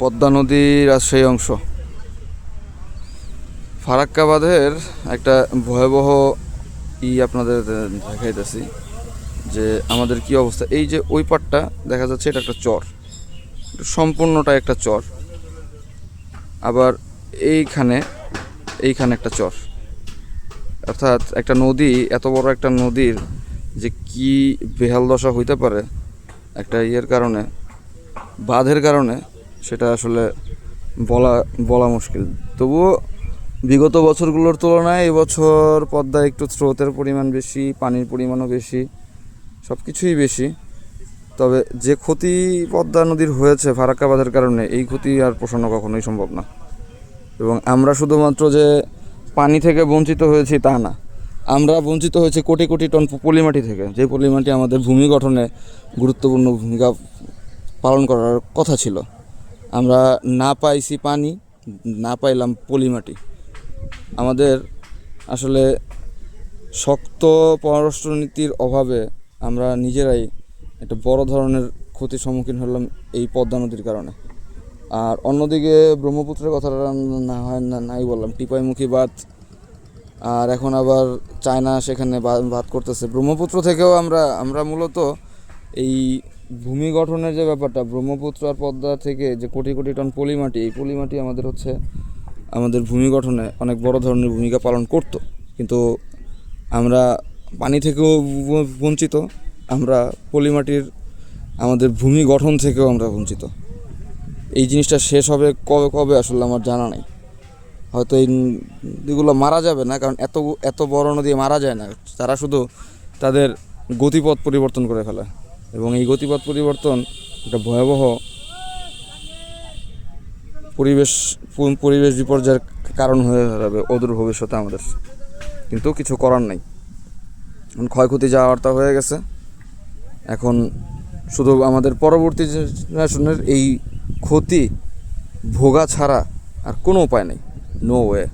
পদ্মা নদীর রাজশাহী অংশ ফারাক্কা বাঁধের একটা ভয়াবহ আপনাদের দেখাইতেছি যে আমাদের কি অবস্থা। এই যে ওই পাটটা দেখা যাচ্ছে, এটা একটা চর, সম্পূর্ণটা একটা চর। আবার এইখানে এইখানে একটা চর, অর্থাৎ একটা নদী, এত বড় একটা নদীর যে কি বেহাল দশা হইতে পারে একটা কারণে, বাঁধের কারণে, সেটা আসলে বলা বলা মুশকিল। তবুও বিগত বছরগুলোর তুলনায় এবছর পদ্মায় একটু স্রোতের পরিমাণ বেশি, পানির পরিমাণও বেশি, সব কিছুই বেশি। তবে যে ক্ষতি পদ্মা নদীর হয়েছে ফারাক্কা বাঁধের কারণে, এই ক্ষতি আর পোষানো কখনোই সম্ভব না। এবং আমরা শুধুমাত্র যে পানি থেকে বঞ্চিত হয়েছি তা না, আমরা বঞ্চিত হয়েছি কোটি কোটি টন পলিমাটি থেকে, যে পলিমাটি আমাদের ভূমি গঠনে গুরুত্বপূর্ণ ভূমিকা পালন করার কথা ছিল। আমরা না পাইছি পানি, না পাইলাম পলিমাটি। আমাদের আসলে শক্ত পররাষ্ট্রনীতির অভাবে আমরা নিজেরাই একটা বড় ধরনের ক্ষতির সম্মুখীন হলাম এই পদ্মা নদীর কারণে। আর অন্যদিকে ব্রহ্মপুত্রের কথাটা না হয় না নাই বললাম, টিপাইমুখী বাঁধ, আর এখন আবার চায়না সেখানে বাঁধ করতেছে। ব্রহ্মপুত্র থেকেও আমরা মূলত এই ভূমি গঠনের যে ব্যাপারটা, ব্রহ্মপুত্র আর পদ্মা থেকে যে কোটি কোটি টন পলিমাটি, এই পলিমাটি আমাদের হচ্ছে আমাদের ভূমি গঠনে অনেক বড় ধরনের ভূমিকা পালন করত। কিন্তু আমরা পানি থেকেও বঞ্চিত, আমরা পলিমাটির আমাদের ভূমি গঠন থেকেও আমরা বঞ্চিত। এই জিনিসটা শেষ হবে কবে কবে আসলে আমার জানা নাই। হয়তো এই নদীগুলো মারা যাবে না, কারণ এত এত বড় নদী মারা যায় না, তারা শুধু তাদের গতিপথ পরিবর্তন করে ফেলে। এবং এই গতিপথ পরিবর্তন একটা ভয়াবহ পরিবেশ বিপর্যয়ের কারণ হয়ে দাঁড়াবে অদূর ভবিষ্যতে আমাদের। কিন্তু কিছু করার নাই, ক্ষয়ক্ষতি যাওয়ার তা হয়ে গেছে। এখন শুধু আমাদের পরবর্তী জেনারেশনের এই ক্ষতি ভোগা ছাড়া আর কোনো উপায় নেই, নো ওয়ে।